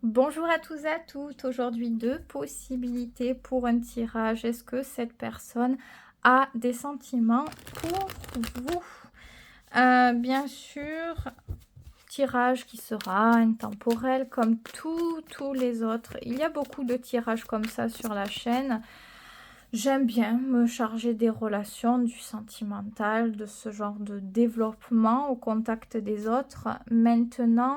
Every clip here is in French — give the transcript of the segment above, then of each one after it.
Bonjour à tous et à toutes. Aujourd'hui, deux possibilités pour un tirage. Est-ce que cette personne a des sentiments pour vous? Bien sûr, tirage qui sera intemporel comme tous les autres. Il y a beaucoup de tirages comme ça sur la chaîne. J'aime bien me charger des relations, du sentimental, de ce genre de développement au contact des autres. Maintenant,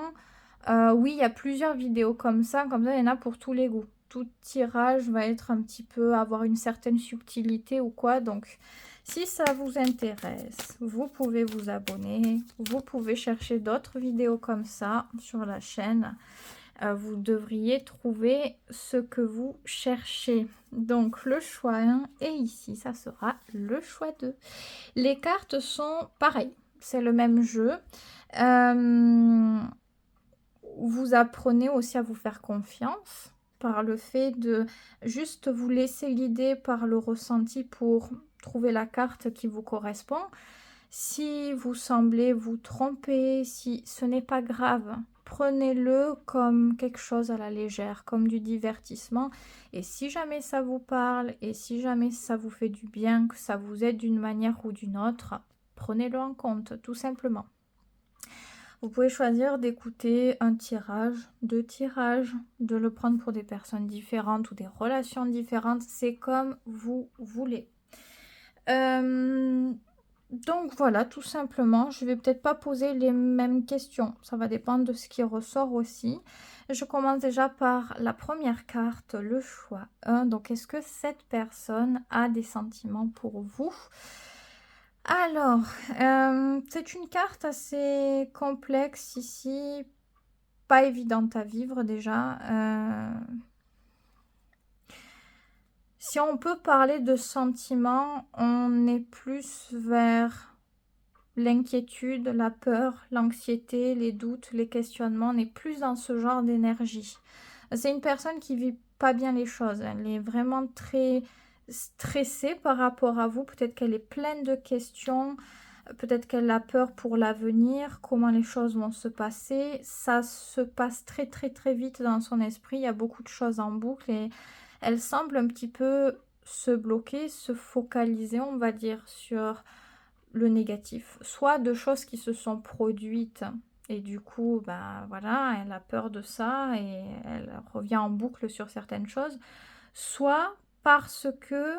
oui, il y a plusieurs vidéos comme ça, il y en a pour tous les goûts. Tout tirage va être un petit peu, avoir une certaine subtilité ou quoi. Donc, si ça vous intéresse, vous pouvez vous abonner. Vous pouvez chercher d'autres vidéos comme ça sur la chaîne. Vous devriez trouver ce que vous cherchez. Donc, le choix 1 et ici, ça sera le choix 2. Les cartes sont pareilles. C'est le même jeu. Vous apprenez aussi à vous faire confiance par le fait de juste vous laisser guider par le ressenti pour trouver la carte qui vous correspond. Si vous semblez vous tromper, si ce n'est pas grave, prenez-le comme quelque chose à la légère, comme du divertissement. Et si jamais ça vous parle et si jamais ça vous fait du bien, que ça vous aide d'une manière ou d'une autre, prenez-le en compte, tout simplement. Vous pouvez choisir d'écouter un tirage, deux tirages, de le prendre pour des personnes différentes ou des relations différentes. C'est comme vous voulez. Donc voilà, tout simplement. Je vais peut-être pas poser les mêmes questions. Ça va dépendre de ce qui ressort aussi. Je commence déjà par la première carte, le choix 1. Donc, est-ce que cette personne a des sentiments pour vous? Alors, c'est une carte assez complexe ici, pas évidente à vivre déjà. Si on peut parler de sentiments, on est plus vers l'inquiétude, la peur, l'anxiété, les doutes, les questionnements. On est plus dans ce genre d'énergie. C'est une personne qui vit pas bien les choses. Elle est vraiment très stressée par rapport à vous. Peut-être qu'elle est pleine de questions. Peut-être qu'elle a peur pour l'avenir, comment les choses vont se passer. Ça se passe très très très vite dans son esprit. Il y a beaucoup de choses en boucle et elle semble un petit peu se bloquer, se focaliser, on va dire, sur le négatif. Soit de choses qui se sont produites et du coup, ben voilà, elle a peur de ça et elle revient en boucle sur certaines choses. Soit parce que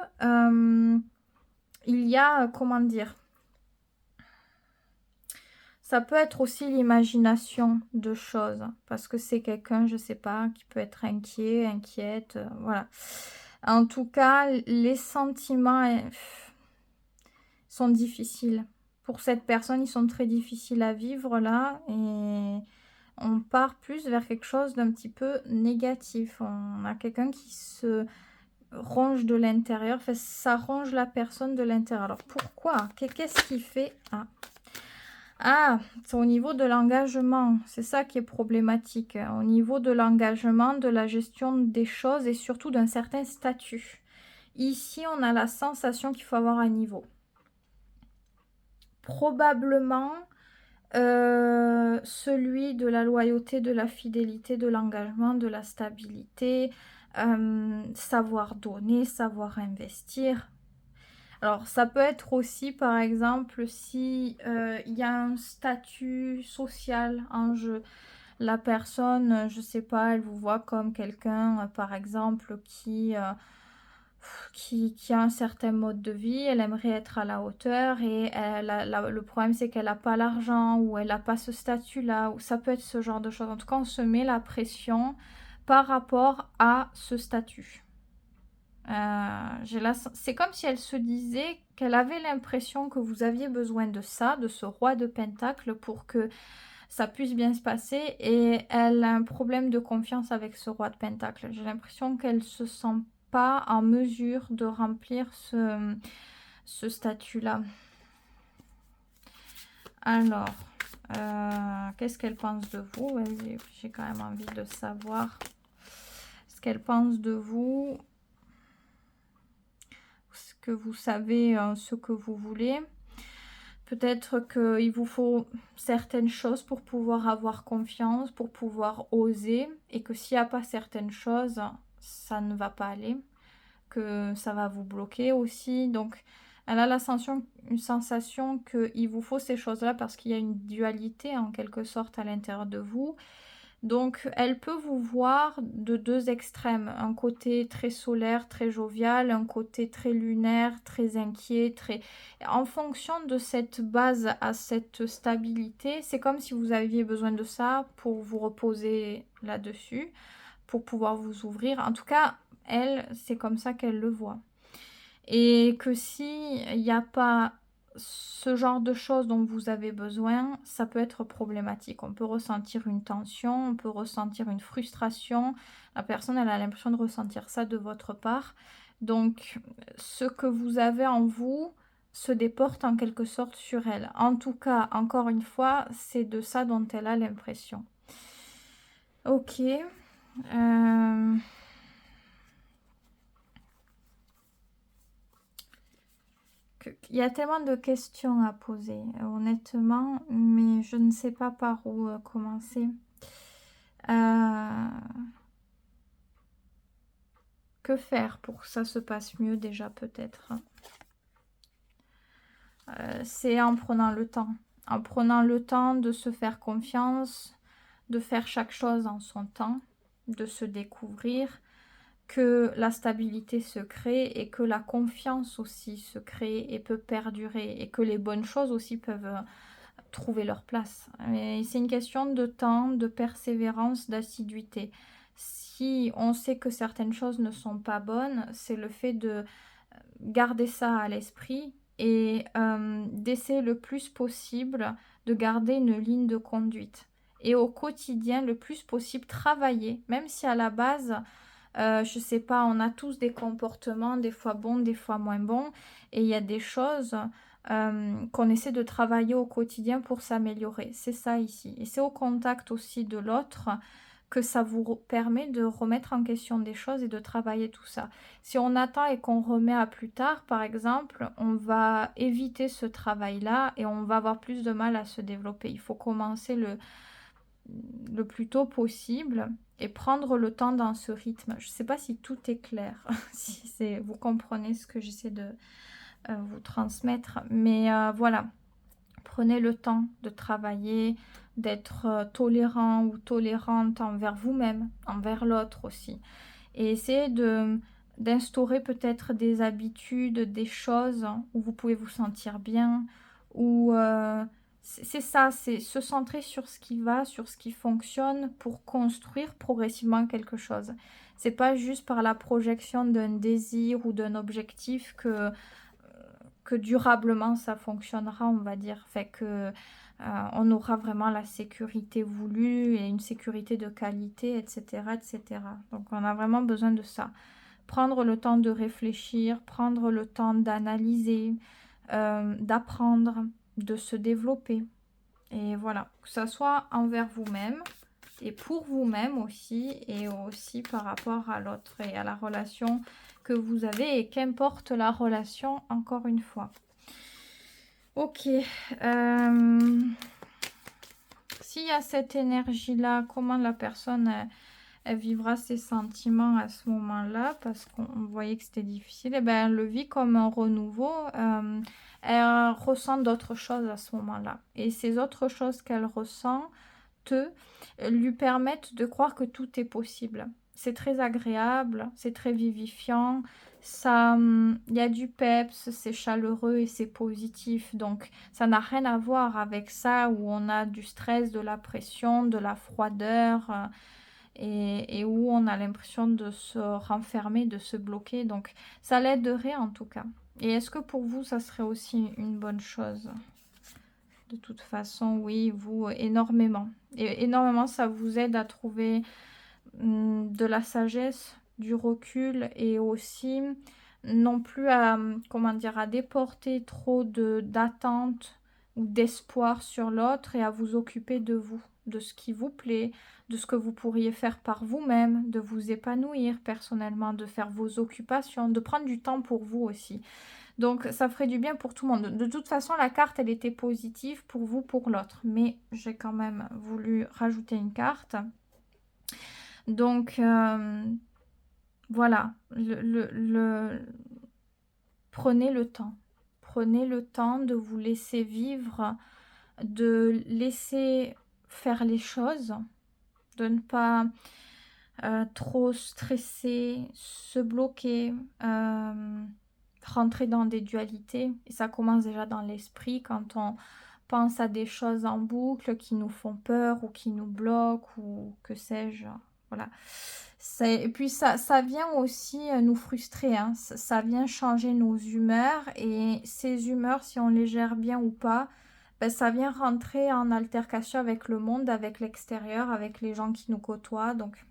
il y a, comment dire, ça peut être aussi l'imagination de choses, parce que c'est quelqu'un, je sais pas, qui peut être inquiet, inquiète, voilà. En tout cas, les sentiments sont difficiles. Pour cette personne, ils sont très difficiles à vivre là, et on part plus vers quelque chose d'un petit peu négatif. On a quelqu'un qui se ronge de l'intérieur, enfin, ça ronge la personne de l'intérieur. Alors pourquoi? Qu'est-ce qui fait? Ah, c'est au niveau de l'engagement, c'est ça qui est problématique. Au niveau de l'engagement, de la gestion des choses et surtout d'un certain statut. Ici, on a la sensation qu'il faut avoir un niveau. Probablement celui de la loyauté, de la fidélité, de l'engagement, de la stabilité, savoir donner, savoir investir. Alors, ça peut être aussi, par exemple, si il y a un statut social en jeu. La personne, je sais pas, elle vous voit comme quelqu'un, par exemple, qui a un certain mode de vie, elle aimerait être à la hauteur et le problème c'est qu'elle n'a pas l'argent ou elle n'a pas ce statut-là, ou ça peut être ce genre de choses. En tout cas, on se met la pression par rapport à ce statut. C'est comme si elle se disait qu'elle avait l'impression que vous aviez besoin de ça, de ce roi de pentacle pour que ça puisse bien se passer et elle a un problème de confiance avec ce roi de pentacle. J'ai l'impression qu'elle se sent pas en mesure de remplir ce statut-là. Alors, qu'est-ce qu'elle pense de vous? J'ai quand même envie de savoir ce qu'elle pense de vous. Ce que vous savez, ce que vous voulez. Peut-être qu'il vous faut certaines choses pour pouvoir avoir confiance, pour pouvoir oser, et que s'il n'y a pas certaines choses, ça ne va pas aller, que ça va vous bloquer aussi. Donc, elle a une sensation qu'il vous faut ces choses-là parce qu'il y a une dualité en quelque sorte à l'intérieur de vous. Donc, elle peut vous voir de deux extrêmes. Un côté très solaire, très jovial, un côté très lunaire, très inquiet, très... En fonction de cette base à cette stabilité, c'est comme si vous aviez besoin de ça pour vous reposer là-dessus, pour pouvoir vous ouvrir. En tout cas, elle, c'est comme ça qu'elle le voit. Et que si il n'y a pas ce genre de choses dont vous avez besoin, ça peut être problématique. On peut ressentir une tension, on peut ressentir une frustration. La personne, elle a l'impression de ressentir ça de votre part. Donc, ce que vous avez en vous se déporte en quelque sorte sur elle. En tout cas, encore une fois, c'est de ça dont elle a l'impression. Ok. Il y a tellement de questions à poser, honnêtement, mais je ne sais pas par où commencer. Que faire pour que ça se passe mieux déjà peut-être? C'est en prenant le temps. En prenant le temps de se faire confiance, de faire chaque chose en son temps, de se découvrir, que la stabilité se crée et que la confiance aussi se crée et peut perdurer et que les bonnes choses aussi peuvent trouver leur place. Mais c'est une question de temps, de persévérance, d'assiduité. Si on sait que certaines choses ne sont pas bonnes, c'est le fait de garder ça à l'esprit et d'essayer le plus possible de garder une ligne de conduite. Et au quotidien, le plus possible, travailler, même si à la base, je sais pas, on a tous des comportements, des fois bons, des fois moins bons, et il y a des choses qu'on essaie de travailler au quotidien pour s'améliorer. C'est ça ici. Et c'est au contact aussi de l'autre que ça vous permet de remettre en question des choses et de travailler tout ça. Si on attend et qu'on remet à plus tard, par exemple, on va éviter ce travail-là et on va avoir plus de mal à se développer. Il faut commencer le plus tôt possible et prendre le temps dans ce rythme. Je ne sais pas si tout est clair, si vous comprenez ce que j'essaie de vous transmettre, mais voilà. Prenez le temps de travailler, d'être tolérant ou tolérante envers vous-même, envers l'autre aussi. Et essayez d'instaurer peut-être des habitudes, des choses où vous pouvez vous sentir bien, où c'est ça, c'est se centrer sur ce qui va, sur ce qui fonctionne pour construire progressivement quelque chose. C'est pas juste par la projection d'un désir ou d'un objectif que durablement ça fonctionnera, on va dire. Fait que on aura vraiment la sécurité voulue et une sécurité de qualité, etc., etc. Donc on a vraiment besoin de ça. Prendre le temps de réfléchir, prendre le temps d'analyser, d'apprendre, de se développer. Et voilà, que ça soit envers vous-même et pour vous-même aussi, et aussi par rapport à l'autre et à la relation que vous avez, et qu'importe la relation, encore une fois. Ok. S'il y a cette énergie-là, comment la personne elle vivra ses sentiments à ce moment-là, parce qu'on voyait que c'était difficile, et ben elle le vit comme un renouveau. Elle ressent d'autres choses à ce moment-là. Et ces autres choses qu'elle ressent lui permettent de croire que tout est possible. C'est très agréable, c'est très vivifiant, ça, il y a du peps, c'est chaleureux et c'est positif. Donc ça n'a rien à voir avec ça où on a du stress, de la pression, de la froideur et où on a l'impression de se renfermer, de se bloquer. Donc ça l'aiderait en tout cas. Et est-ce que pour vous, ça serait aussi une bonne chose ? De toute façon, oui, vous, énormément. Et énormément, ça vous aide à trouver de la sagesse, du recul et aussi non plus à, comment dire, à déporter trop d'attentes ou d'espoir sur l'autre et à vous occuper de vous, de ce qui vous plaît, de ce que vous pourriez faire par vous-même, de vous épanouir personnellement, de faire vos occupations, de prendre du temps pour vous aussi. Donc, ça ferait du bien pour tout le monde. De toute façon, la carte, elle était positive pour vous, pour l'autre. Mais j'ai quand même voulu rajouter une carte. Donc, voilà. Prenez le temps. Prenez le temps de vous laisser vivre, de laisser faire les choses, de ne pas trop stresser, se bloquer, rentrer dans des dualités. Et ça commence déjà dans l'esprit quand on pense à des choses en boucle qui nous font peur ou qui nous bloquent ou que sais-je. Voilà. Et puis ça vient aussi nous frustrer, hein. Ça vient changer nos humeurs et ces humeurs, si on les gère bien ou pas, ben, ça vient rentrer en altercation avec le monde, avec l'extérieur, avec les gens qui nous côtoient. Donc,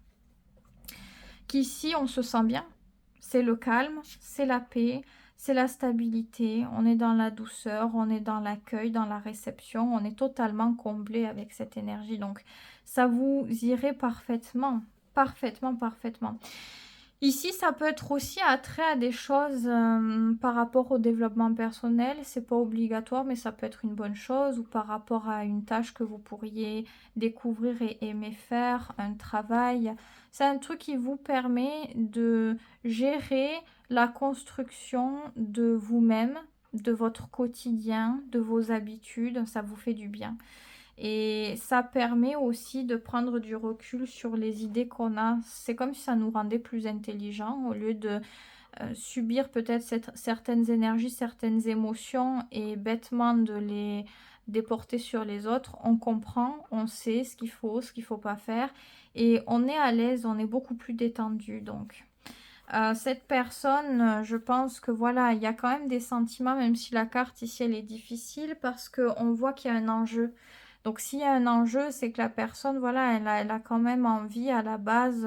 qu'ici, on se sent bien. C'est le calme, c'est la paix, c'est la stabilité. On est dans la douceur, on est dans l'accueil, dans la réception. On est totalement comblé avec cette énergie. Donc, ça vous irait parfaitement. Parfaitement, parfaitement. Ici, ça peut être aussi attrait à des choses par rapport au développement personnel. C'est pas obligatoire, mais ça peut être une bonne chose. Ou par rapport à une tâche que vous pourriez découvrir et aimer faire, un travail. C'est un truc qui vous permet de gérer la construction de vous-même, de votre quotidien, de vos habitudes. Ça vous fait du bien. Et ça permet aussi de prendre du recul sur les idées qu'on a. C'est comme si ça nous rendait plus intelligents au lieu de subir peut-être certaines énergies, certaines émotions et bêtement de les déporter sur les autres. On comprend, on sait ce qu'il faut pas faire et on est à l'aise, on est beaucoup plus détendu. Donc, cette personne, je pense que voilà, il y a quand même des sentiments, même si la carte ici elle est difficile parce qu'on voit qu'il y a un enjeu. Donc s'il y a un enjeu, c'est que la personne, voilà, elle a quand même envie à la base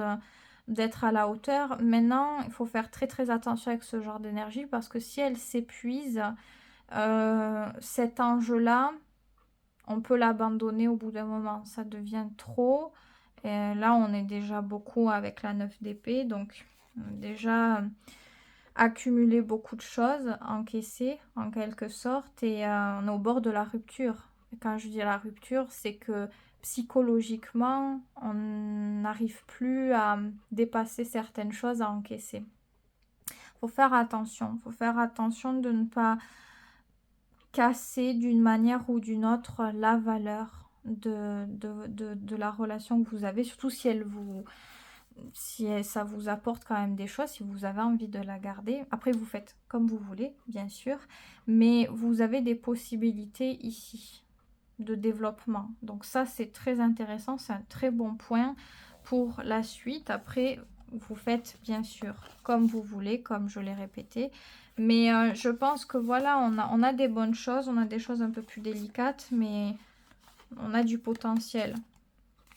d'être à la hauteur. Maintenant, il faut faire très très attention avec ce genre d'énergie parce que si elle s'épuise, cet enjeu-là, on peut l'abandonner au bout d'un moment. Ça devient trop. Et là, on est déjà beaucoup avec la 9 d'épée. Donc déjà accumuler beaucoup de choses, encaisser en quelque sorte. Et on est au bord de la rupture. Et quand je dis la rupture, c'est que psychologiquement, on n'arrive plus à dépasser certaines choses à encaisser. Faut faire attention. Faut faire attention de ne pas casser d'une manière ou d'une autre la valeur de la relation que vous avez, surtout si ça vous apporte quand même des choses, si vous avez envie de la garder. Après, vous faites comme vous voulez, bien sûr, mais vous avez des possibilités ici de développement. Donc ça, c'est très intéressant, c'est un très bon point pour la suite. Après, vous faites bien sûr comme vous voulez, comme je l'ai répété. Mais je pense que voilà, on a des bonnes choses, on a des choses un peu plus délicates, mais on a du potentiel.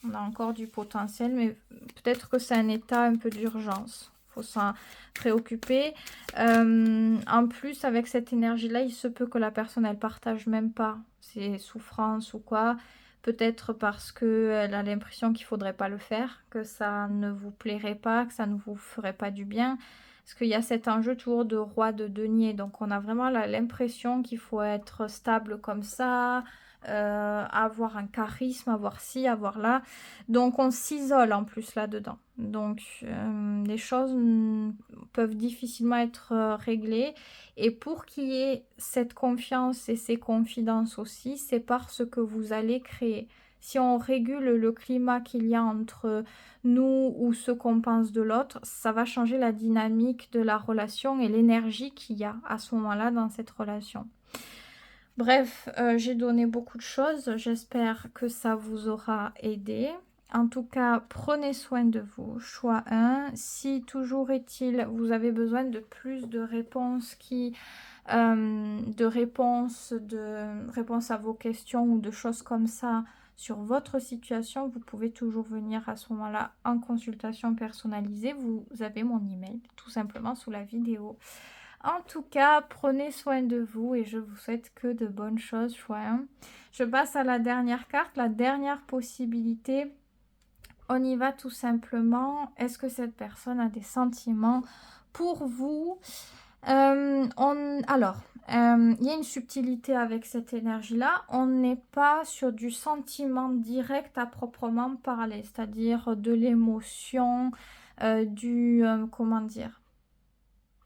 On a encore du potentiel, mais peut-être que c'est un état un peu d'urgence. Il faut s'en préoccuper. En plus, avec cette énergie-là, il se peut que la personne, elle partage même pas ses souffrances ou quoi. Peut-être parce qu'elle a l'impression qu'il ne faudrait pas le faire, que ça ne vous plairait pas, que ça ne vous ferait pas du bien. Parce qu'il y a cet enjeu toujours de roi de denier. Donc, on a vraiment l'impression qu'il faut être stable comme ça, avoir un charisme, avoir ci, avoir là. Donc, on s'isole en plus là-dedans. Donc, les choses peuvent difficilement être réglées. Et pour qu'il y ait cette confiance et ces confidences aussi, c'est parce que vous allez créer. Si on régule le climat qu'il y a entre nous ou ce qu'on pense de l'autre, ça va changer la dynamique de la relation et l'énergie qu'il y a à ce moment-là dans cette relation. Bref, j'ai donné beaucoup de choses. J'espère que ça vous aura aidé. En tout cas, prenez soin de vous. Choix 1. Si toujours est-il, vous avez besoin de plus de réponses de réponses à vos questions ou de choses comme ça sur votre situation, vous pouvez toujours venir à ce moment-là en consultation personnalisée. Vous avez mon email tout simplement sous la vidéo. En tout cas, prenez soin de vous et je vous souhaite que de bonnes choses, choix 1. Je passe à la dernière carte, la dernière possibilité. On y va tout simplement. Est-ce que cette personne a des sentiments pour vous? Alors, il y a une subtilité avec cette énergie-là. On n'est pas sur du sentiment direct à proprement parler, c'est-à-dire de l'émotion, comment dire,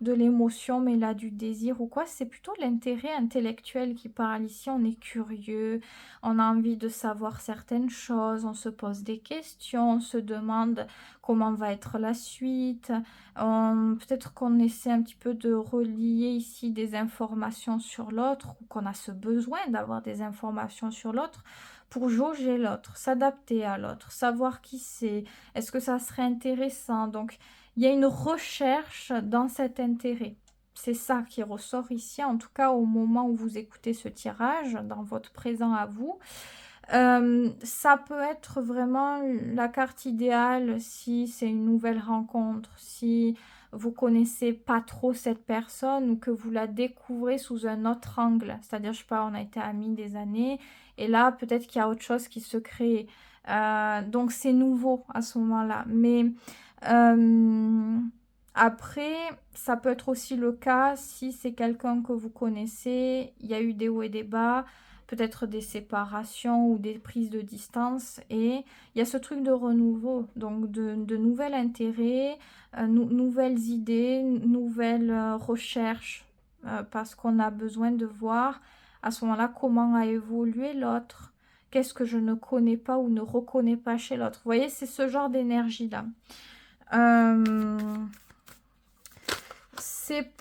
de l'émotion, mais là du désir ou quoi. C'est plutôt l'intérêt intellectuel qui parle ici. On est curieux, on a envie de savoir certaines choses, on se pose des questions, on se demande comment va être la suite. Peut-être qu'on essaie un petit peu de relier ici des informations sur l'autre, ou qu'on a ce besoin d'avoir des informations sur l'autre pour jauger l'autre, s'adapter à l'autre, savoir qui c'est, est-ce que ça serait intéressant. Donc, il y a une recherche dans cet intérêt. C'est ça qui ressort ici, en tout cas au moment où vous écoutez ce tirage, dans votre présent à vous. Ça peut être vraiment la carte idéale si c'est une nouvelle rencontre, si vous connaissez pas trop cette personne ou que vous la découvrez sous un autre angle. C'est-à-dire, je sais pas, on a été amis des années et là, peut-être qu'il y a autre chose qui se crée. Donc, c'est nouveau à ce moment-là. Mais après, ça peut être aussi le cas si c'est quelqu'un que vous connaissez, il y a eu des hauts et des bas, peut-être des séparations ou des prises de distance, et il y a ce truc de renouveau, donc de nouvel intérêt, nouvelles idées, nouvelles recherches, parce qu'on a besoin de voir à ce moment-là comment a évolué l'autre, qu'est-ce que je ne connais pas ou ne reconnais pas chez l'autre. Vous voyez, c'est ce genre d'énergie-là.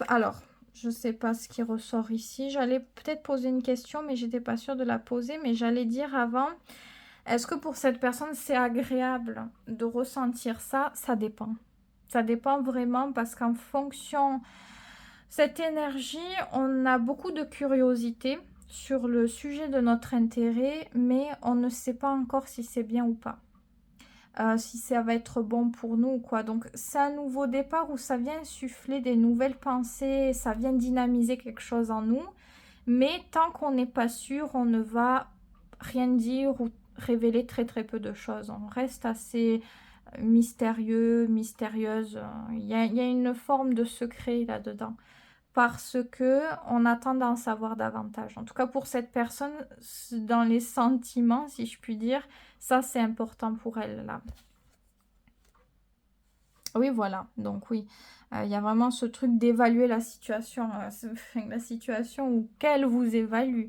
Alors, je sais pas ce qui ressort ici. J'allais peut-être poser une question, mais j'étais pas sûre de la poser. Mais j'allais dire avant, est-ce que pour cette personne, c'est agréable de ressentir ça? Ça dépend. Ça dépend vraiment parce qu'en fonction... Cette énergie, on a beaucoup de curiosité sur le sujet de notre intérêt, mais on ne sait pas encore si c'est bien ou pas. Si ça va être bon pour nous ou quoi. Donc c'est un nouveau départ où ça vient insuffler des nouvelles pensées, ça vient dynamiser quelque chose en nous. Mais tant qu'on n'est pas sûr, on ne va rien dire ou révéler très très peu de choses. On reste assez mystérieux, mystérieuse. Il y a une forme de secret là-dedans. Parce que on attend d'en savoir davantage. En tout cas, pour cette personne, dans les sentiments, si je puis dire, ça, c'est important pour elle, là. Oui, voilà. Donc, oui, il y a vraiment ce truc d'évaluer la situation où qu'elle vous évalue.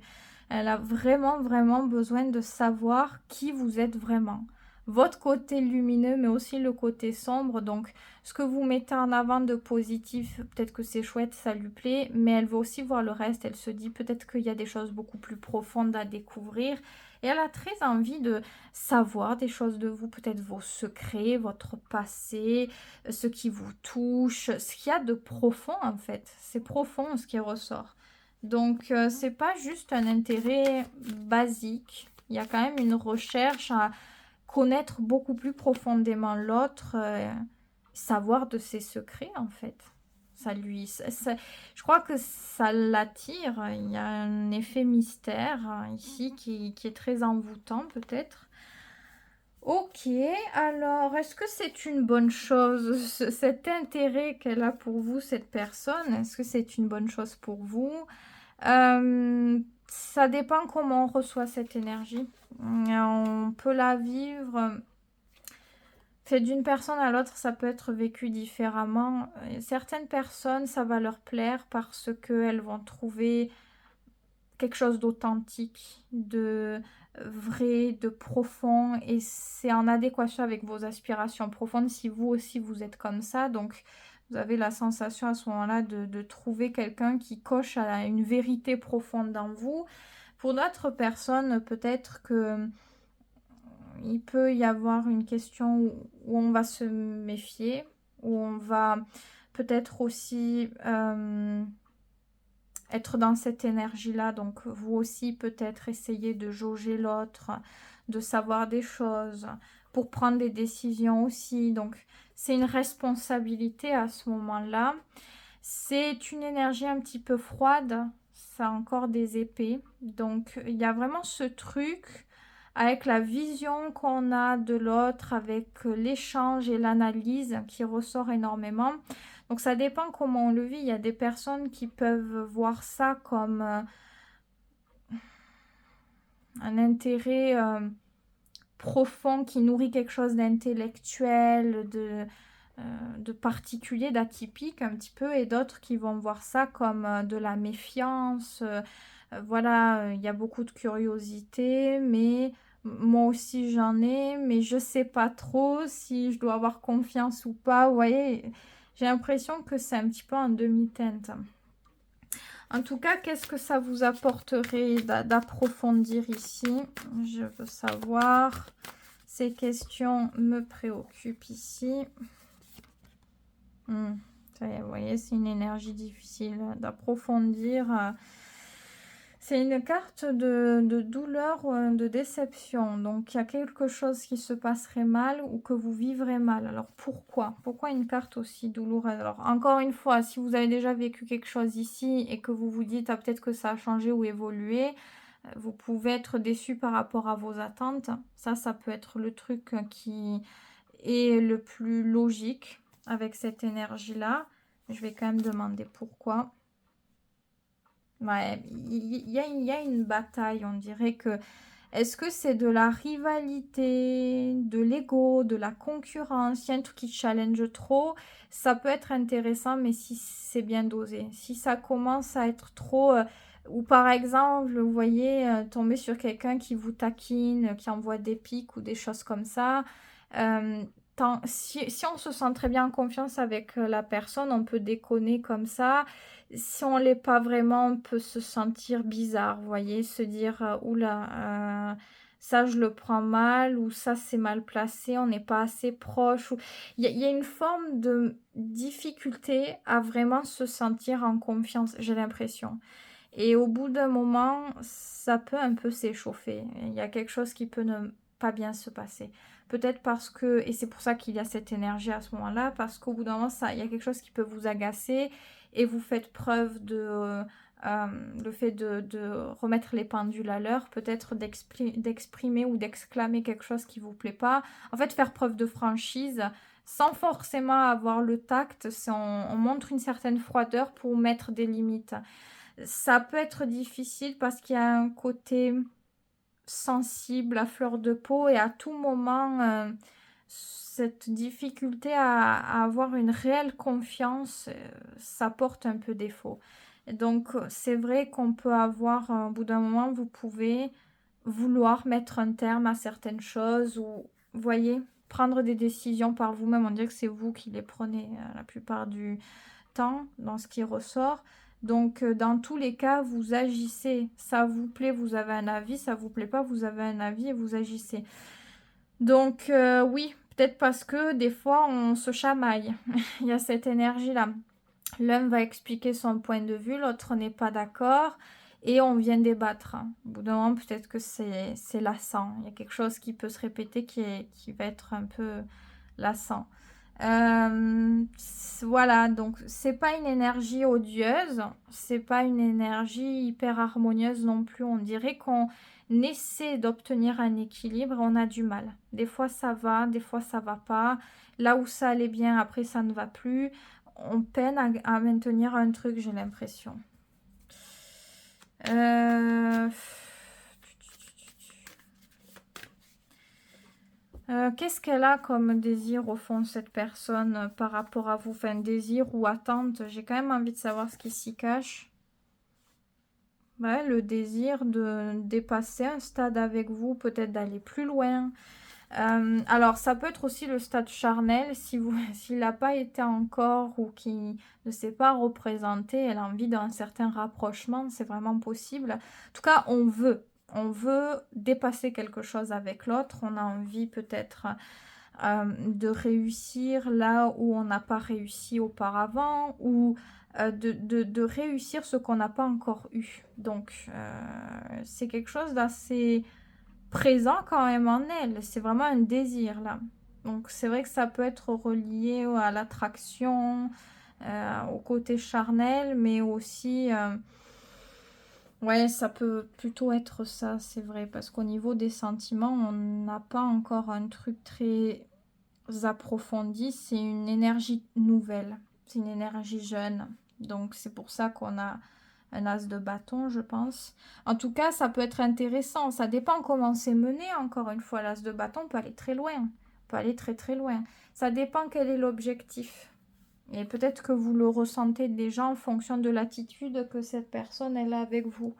Elle a vraiment, vraiment besoin de savoir qui vous êtes vraiment. Votre côté lumineux, mais aussi le côté sombre. Donc, ce que vous mettez en avant de positif, peut-être que c'est chouette, ça lui plaît, mais elle veut aussi voir le reste. Elle se dit peut-être qu'il y a des choses beaucoup plus profondes à découvrir. Et elle a très envie de savoir des choses de vous, peut-être vos secrets, votre passé, ce qui vous touche, ce qu'il y a de profond en fait. C'est profond ce qui ressort. Donc, c'est pas juste un intérêt basique. Il y a quand même une recherche à connaître beaucoup plus profondément l'autre, savoir de ses secrets en fait. Je crois que ça l'attire. Il y a un effet mystère ici qui est très envoûtant peut-être. Ok, alors est-ce que c'est une bonne chose, cet intérêt qu'elle a pour vous, cette personne, est-ce que c'est une bonne chose pour vous? Ça dépend comment on reçoit cette énergie. On peut la vivre fait d'une personne à l'autre, ça peut être vécu différemment. Certaines personnes, ça va leur plaire parce qu'elles vont trouver quelque chose d'authentique, de vrai, de profond, et c'est en adéquation avec vos aspirations profondes si vous aussi vous êtes comme ça. Donc, vous avez la sensation à ce moment-là de trouver quelqu'un qui coche à une vérité profonde dans vous. Pour d'autres personnes, peut-être que il peut y avoir une question où on va se méfier, où on va peut-être aussi être dans cette énergie-là. Donc, vous aussi, peut-être essayer de jauger l'autre, de savoir des choses, pour prendre des décisions aussi. Donc, c'est une responsabilité à ce moment-là. C'est une énergie un petit peu froide, ça a encore des épées. Donc, il y a vraiment ce truc avec la vision qu'on a de l'autre, avec l'échange et l'analyse qui ressort énormément. Donc ça dépend comment on le vit. Il y a des personnes qui peuvent voir ça comme un intérêt profond qui nourrit quelque chose d'intellectuel, de particulier, d'atypique un petit peu, et d'autres qui vont voir ça comme de la méfiance. Voilà, il y a beaucoup de curiosité, mais moi aussi j'en ai, mais je sais pas trop si je dois avoir confiance ou pas. Vous voyez, j'ai l'impression que c'est un petit peu en demi-teinte. En tout cas, qu'est-ce que ça vous apporterait d'approfondir ici? Je veux savoir. Ces questions me préoccupent ici. Ça y est, vous voyez, c'est une énergie difficile d'approfondir. C'est une carte de douleur ou de déception. Donc, il y a quelque chose qui se passerait mal ou que vous vivrez mal. Alors, pourquoi? Pourquoi une carte aussi douloureuse? Alors, encore une fois, si vous avez déjà vécu quelque chose ici et que vous vous dites, ah, peut-être que ça a changé ou évolué, vous pouvez être déçu par rapport à vos attentes. Ça peut être le truc qui est le plus logique avec cette énergie-là. Je vais quand même demander pourquoi. Ouais, il y a une bataille, on dirait que... Est-ce que c'est de la rivalité, de l'ego, de la concurrence? Il y a un truc qui challenge trop. Ça peut être intéressant, mais si c'est bien dosé. Si ça commence à être trop... ou par exemple, vous voyez, tomber sur quelqu'un qui vous taquine, qui envoie des pics ou des choses comme ça. Si on se sent très bien en confiance avec la personne, on peut déconner comme ça. Si on l'est pas vraiment, on peut se sentir bizarre, vous voyez, se dire oula, ça je le prends mal, ou ça c'est mal placé, on n'est pas assez proche. Il y a une forme de difficulté à vraiment se sentir en confiance, j'ai l'impression. Et au bout d'un moment, ça peut un peu s'échauffer. Il y a quelque chose qui peut ne pas bien se passer. Peut-être parce que, et c'est pour ça qu'il y a cette énergie à ce moment-là, parce qu'au bout d'un moment, il y a quelque chose qui peut vous agacer et vous faites preuve le fait de remettre les pendules à l'heure, peut-être d'exprimer ou d'exclamer quelque chose qui vous plaît pas. En fait, faire preuve de franchise sans forcément avoir le tact, on montre une certaine froideur pour mettre des limites. Ça peut être difficile parce qu'il y a un côté sensible à fleur de peau et à tout moment, cette difficulté à avoir une réelle confiance, ça porte un peu défaut. Et donc, c'est vrai qu'on peut avoir, au bout d'un moment, vous pouvez vouloir mettre un terme à certaines choses ou, vous voyez, prendre des décisions par vous-même. On dirait que c'est vous qui les prenez la plupart du temps dans ce qui ressort. Donc, dans tous les cas, vous agissez. Ça vous plaît, vous avez un avis. Ça vous plaît pas, vous avez un avis et vous agissez. Donc, oui, peut-être parce que des fois, on se chamaille. Il y a cette énergie-là. L'un va expliquer son point de vue, l'autre n'est pas d'accord. Et on vient débattre. Au bout d'un moment, peut-être que c'est lassant. Il y a quelque chose qui peut se répéter qui va être un peu lassant. Voilà, donc c'est pas une énergie odieuse, c'est pas une énergie hyper harmonieuse non plus. On dirait qu'on essaie d'obtenir un équilibre, on a du mal. Des fois ça va, des fois ça va pas. Là où ça allait bien, après ça ne va plus. On peine à maintenir un truc, j'ai l'impression. Qu'est-ce qu'elle a comme désir au fond, cette personne, par rapport à vous? Enfin, désir ou attente? J'ai quand même envie de savoir ce qui s'y cache. Ouais, le désir de dépasser un stade avec vous, peut-être d'aller plus loin. Alors, ça peut être aussi le stade charnel, s'il n'a pas été encore ou qui ne s'est pas représenté, elle a envie d'un certain rapprochement, c'est vraiment possible. En tout cas, on veut dépasser quelque chose avec l'autre, on a envie peut-être de réussir là où on n'a pas réussi auparavant, ou de réussir ce qu'on n'a pas encore eu. Donc, c'est quelque chose d'assez présent quand même en elle. C'est vraiment un désir là. Donc c'est vrai que ça peut être relié à l'attraction, au côté charnel, mais aussi... ouais, ça peut plutôt être ça, c'est vrai. Parce qu'au niveau des sentiments, on n'a pas encore un truc très approfondi. C'est une énergie nouvelle. C'est une énergie jeune. Donc, c'est pour ça qu'on a un as de bâton, je pense. En tout cas, ça peut être intéressant. Ça dépend comment c'est mené, encore une fois. L'as de bâton peut aller très loin. Peut aller très très loin. Ça dépend quel est l'objectif. Et peut-être que vous le ressentez déjà en fonction de l'attitude que cette personne elle a avec vous.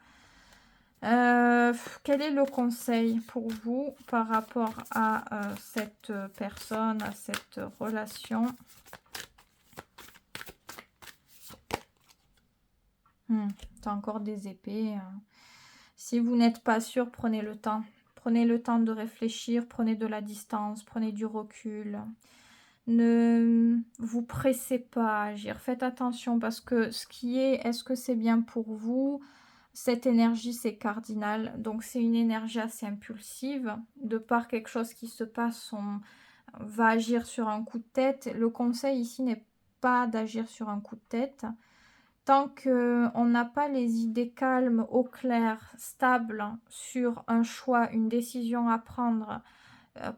Quel est le conseil pour vous par rapport à cette personne, à cette relation? T'as encore des épées. Si vous n'êtes pas sûr, prenez le temps. Prenez le temps de réfléchir, prenez de la distance, prenez du recul. Ne vous pressez pas à agir. Faites attention parce que ce qui est-ce que c'est bien pour vous? Cette énergie, c'est cardinal. Donc, c'est une énergie assez impulsive. De par quelque chose qui se passe, on va agir sur un coup de tête. Le conseil ici n'est pas d'agir sur un coup de tête. Tant qu'on n'a pas les idées calmes, au clair, stables sur un choix, une décision à prendre,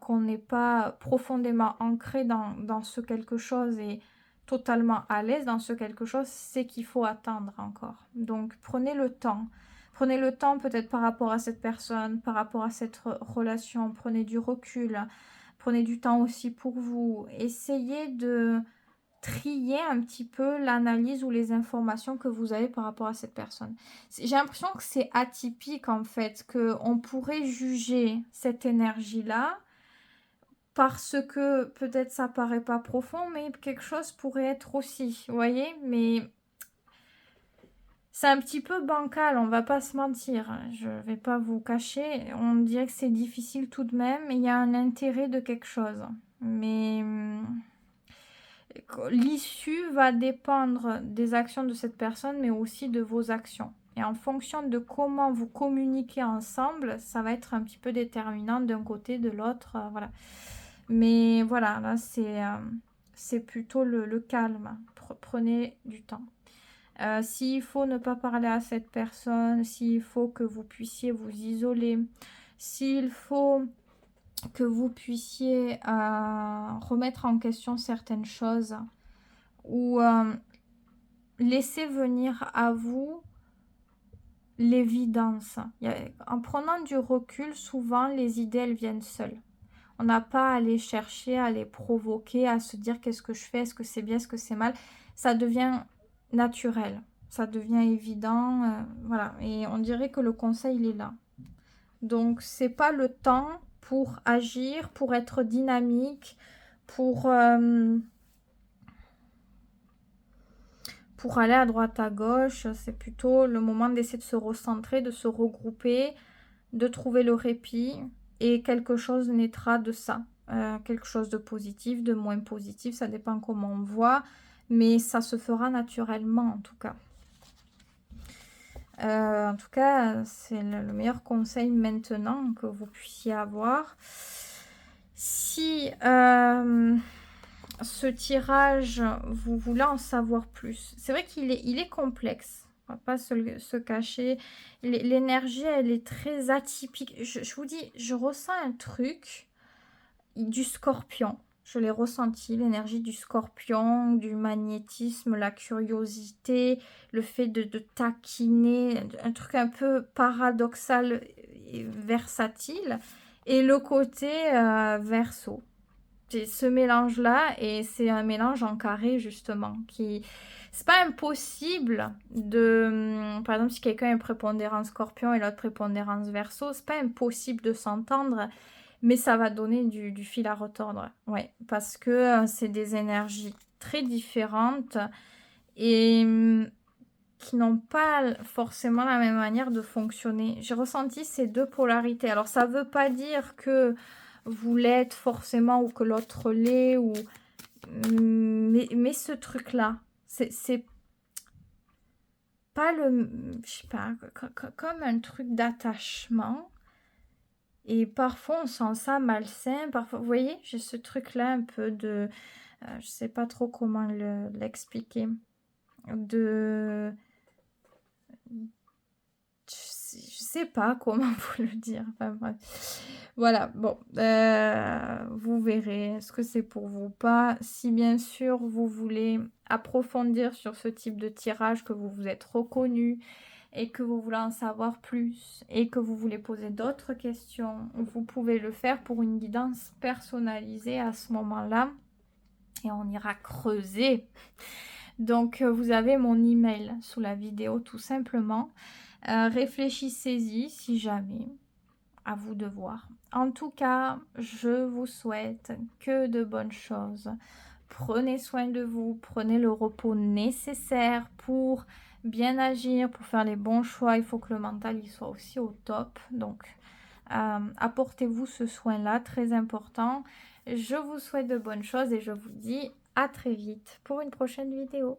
qu'on n'est pas profondément ancré dans ce quelque chose et totalement à l'aise dans ce quelque chose, c'est qu'il faut attendre encore. Donc prenez le temps. Prenez le temps peut-être par rapport à cette personne, par rapport à cette relation. Prenez du recul. Prenez du temps aussi pour vous. Essayez de trier un petit peu l'analyse ou les informations que vous avez par rapport à cette personne. J'ai l'impression que c'est atypique en fait, qu'on pourrait juger cette énergie-là parce que peut-être ça paraît pas profond, mais quelque chose pourrait être aussi, vous voyez, mais c'est un petit peu bancal, on va pas se mentir, je vais pas vous cacher, on dirait que c'est difficile tout de même, il y a un intérêt de quelque chose, mais l'issue va dépendre des actions de cette personne, mais aussi de vos actions. Et en fonction de comment vous communiquez ensemble, ça va être un petit peu déterminant d'un côté, de l'autre, voilà. Mais voilà, là, c'est plutôt le calme. Prenez du temps. S'il faut ne pas parler à cette personne, s'il faut que vous puissiez vous isoler, s'il faut que vous puissiez remettre en question certaines choses ou laisser venir à vous l'évidence. En prenant du recul, souvent, les idées, elles viennent seules. On n'a pas à les chercher, à les provoquer, à se dire qu'est-ce que je fais, est-ce que c'est bien, est-ce que c'est mal. Ça devient naturel, ça devient évident, voilà. Et on dirait que le conseil, il est là. Donc, c'est pas le temps pour agir, pour être dynamique, pour aller à droite, à gauche. C'est plutôt le moment d'essayer de se recentrer, de se regrouper, de trouver le répit. Et quelque chose naîtra de ça. Quelque chose de positif, de moins positif, ça dépend comment on voit, mais ça se fera naturellement en tout cas. En tout cas, c'est le meilleur conseil maintenant que vous puissiez avoir. Si ce tirage, vous voulez en savoir plus, c'est vrai qu'il est complexe, on va pas se cacher. L'énergie, elle est très atypique. Je vous dis, je ressens un truc du scorpion. Je l'ai ressenti, l'énergie du scorpion, du magnétisme, la curiosité, le fait de taquiner, un truc un peu paradoxal et versatile. Et le côté verso. C'est ce mélange-là, et c'est un mélange en carré, justement, qui... C'est pas impossible de... Par exemple, si quelqu'un est prépondérant scorpion et l'autre prépondérance verso, c'est pas impossible de s'entendre, mais ça va donner du fil à retordre. Ouais, parce que c'est des énergies très différentes et qui n'ont pas forcément la même manière de fonctionner. J'ai ressenti ces deux polarités. Alors, ça veut pas dire que vous l'êtes forcément ou que l'autre l'est, ou... mais ce truc-là, c'est pas le... Je sais pas, comme un truc d'attachement. Et parfois, on sent ça malsain. Parfois, vous voyez, j'ai ce truc-là un peu de... je sais pas trop comment l'expliquer. De... je sais pas comment vous le dire. Enfin bref. Voilà, bon, vous verrez est-ce que c'est pour vous ou pas. Si bien sûr vous voulez approfondir sur ce type de tirage, que vous vous êtes reconnu et que vous voulez en savoir plus et que vous voulez poser d'autres questions, vous pouvez le faire pour une guidance personnalisée à ce moment-là et on ira creuser. Donc, vous avez mon email sous la vidéo tout simplement. Réfléchissez-y si jamais, à vous de voir. En tout cas, je vous souhaite que de bonnes choses. Prenez soin de vous, prenez le repos nécessaire pour bien agir, pour faire les bons choix. Il faut que le mental il soit aussi au top. Donc, apportez-vous ce soin-là, très important. Je vous souhaite de bonnes choses et je vous dis à très vite pour une prochaine vidéo.